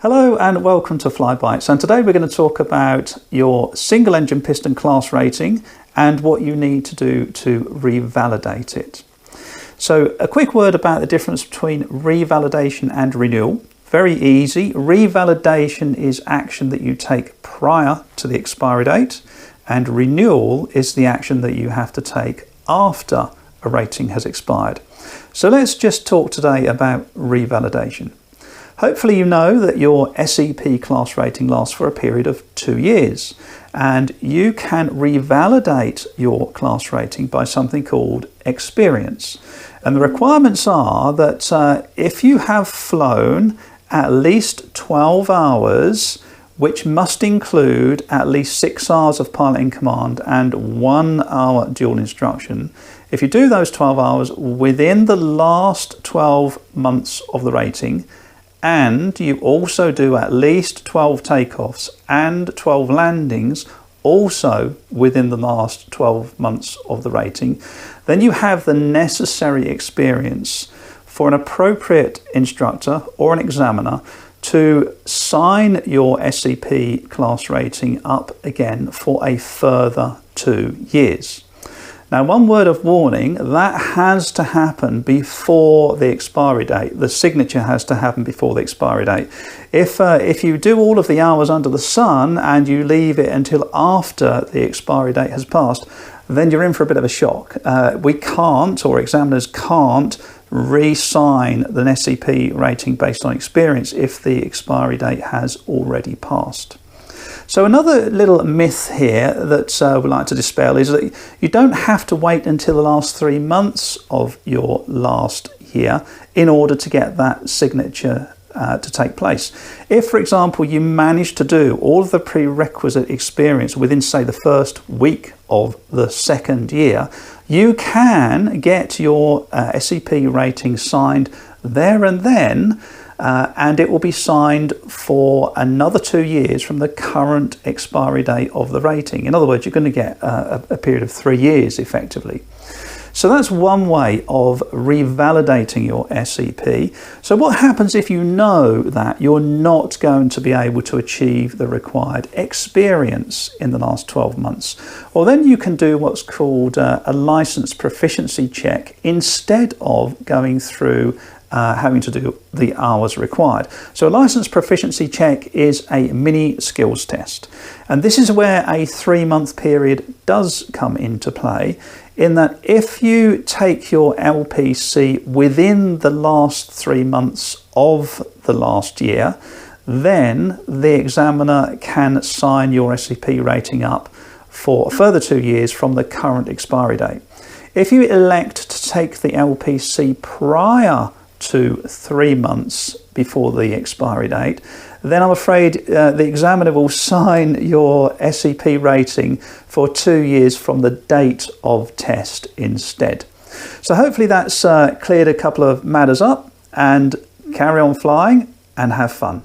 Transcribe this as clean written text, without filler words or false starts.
Hello and welcome to Flybytes, and today we're going to talk about your single engine piston class rating and what you need to do to revalidate it. So a quick word about the difference between revalidation and renewal. Very easy. Revalidation is action that you take prior to the expiry date, and renewal is the action that you have to take after a rating has expired. So let's just talk today about revalidation. Hopefully you know that your SEP class rating lasts for a period of 2 years, and you can revalidate your class rating by something called experience. And the requirements are that if you have flown at least 12 hours, which must include at least 6 hours of piloting command and 1 hour dual instruction, if you do those 12 hours within the last 12 months of the rating, and you also do at least 12 takeoffs and 12 landings also within the last 12 months of the rating, then you have the necessary experience for an appropriate instructor or an examiner to sign your SEP class rating up again for a further 2 years. Now, one word of warning, that has to happen before the expiry date. The signature has to happen before the expiry date. If you do all of the hours under the sun and you leave it until after the expiry date has passed, then you're in for a bit of a shock. We can't, or examiners can't, re-sign the SEP rating based on experience if the expiry date has already passed. So another little myth here that we'd like to dispel is that you don't have to wait until the last 3 months of your last year in order to get that signature to take place. If, for example, you manage to do all of the prerequisite experience within, say, the first week of the second year, you can get your SEP rating signed there and then, and it will be signed for another 2 years from the current expiry date of the rating. In other words, you're going to get a period of 3 years effectively. So that's one way of revalidating your SEP. So what happens if you know that you're not going to be able to achieve the required experience in the last 12 months? Well, then you can do what's called a license proficiency check instead of going through having to do the hours required. So a license proficiency check is a mini skills test. And this is where a 3-month period does come into play, in that if you take your LPC within the last 3 months of the last year, then the examiner can sign your SEP rating up for a further 2 years from the current expiry date. If you elect to take the LPC prior to 3 months before the expiry date, then I'm afraid the examiner will sign your SEP rating for 2 years from the date of test instead. So hopefully that's cleared a couple of matters up, and carry on flying and have fun.